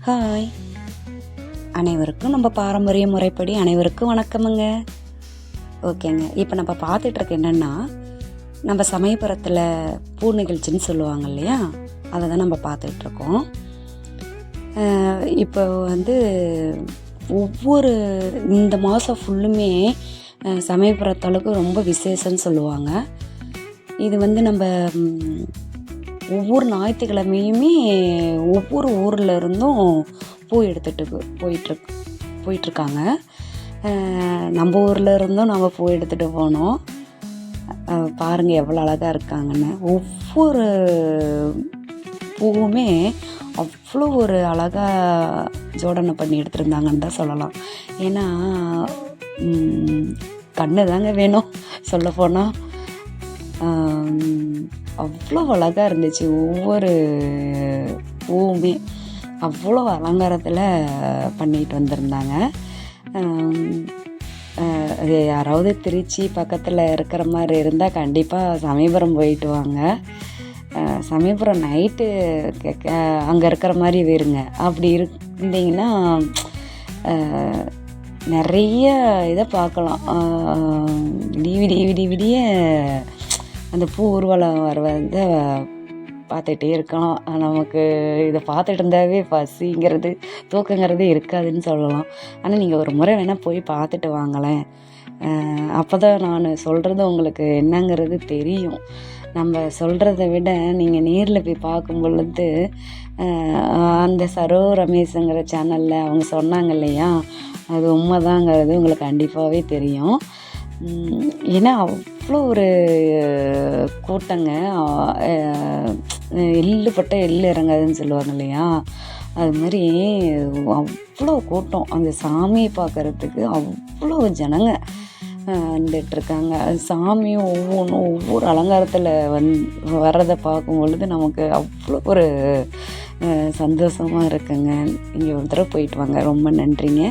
Hi, அனைவருக்கும் நம்ம பாரம்பரிய முறைப்படி அனைவருக்கும் வணக்கமுங்க. ஓகேங்க, இப்போ நம்ம பார்த்துட்ருக்க என்னென்னா, நம்ம சமயபுரத்தில் பூ நிகழ்ச்சின்னு சொல்லுவாங்க இல்லையா, அதை தான் நம்ம பார்த்துட்ருக்கோம். இப்போ ஒவ்வொரு இந்த மாதம் ஃபுல்லுமே சமயபுரத்தளவுக்கு ரொம்ப விசேஷம்னு சொல்லுவாங்க. இது நம்ம ஒவ்வொரு ஞாயிற்றுக்கிழமையுமே ஒவ்வொரு ஊரில் இருந்தும் பூ எடுத்துகிட்டு போயிட்டுருக்காங்க. நம்ம ஊரில் இருந்தும் நம்ம பூ எடுத்துகிட்டு போனோம். பாருங்கள் எவ்வளோ அழகாக இருக்காங்கன்னு. ஒவ்வொரு பூவுமே அவ்வளோ ஒரு அழகாக ஜோடனை பண்ணி எடுத்துருந்தாங்கன்னு தான் சொல்லலாம். ஏன்னா கண்ணு தாங்க வேணும் சொல்லப்போனால். அவ்வளோ அழகாக இருந்துச்சு. ஒவ்வொரு பூவுமே அவ்வளோ அலங்காரத்தில் பண்ணிட்டு வந்திருந்தாங்க. அது யாராவது திருச்சி பக்கத்தில் இருக்கிற மாதிரி இருந்தால் கண்டிப்பாக சமயபுரம் போயிட்டு வாங்க. சமயபுரம் நைட்டு அங்கே இருக்கிற மாதிரி வருங்க. அப்படி இருந்தீங்கன்னா நிறைய இதை பார்க்கலாம். விடிய அந்த பூ ஊர்வலம் வரதை பார்த்துட்டே இருக்கலாம். நமக்கு இதை பார்த்துட்டு இருந்தாவே பசிங்கிறது தூக்கங்கிறது இருக்காதுன்னு சொல்லலாம். ஆனால் நீங்கள் ஒரு முறை வேணால் போய் பார்த்துட்டு வாங்களேன். அப்போ தான் நான் சொல்கிறது உங்களுக்கு என்னங்கிறது தெரியும். நம்ம சொல்கிறத விட நீங்கள் நேரில் போய் பார்க்கும் பொழுது அந்த சரோ ரமேஷுங்கிற சேனலில் அவங்க சொன்னாங்க இல்லையா, அது உண்மைதாங்கிறது உங்களுக்கு கண்டிப்பாகவே தெரியும். ஏன்னா அவ்வளோ ஒரு கூட்டங்க. எள்ளுப்பட்ட எள்ளு இறங்காதுன்னு சொல்லுவாங்க இல்லையா, அது மாதிரி அவ்வளோ கூட்டம். அந்த சாமியை பார்க்குறதுக்கு அவ்வளோ ஜனங்க வந்துட்டுருக்காங்க. சாமியும் ஒவ்வொரு அலங்காரத்தில் வர்றதை பார்க்கும் பொழுது நமக்கு அவ்வளோ ஒரு சந்தோஷமாக இருக்குங்க. இங்கே ஒரு தடவை போயிட்டு வாங்க. ரொம்ப நன்றிங்க.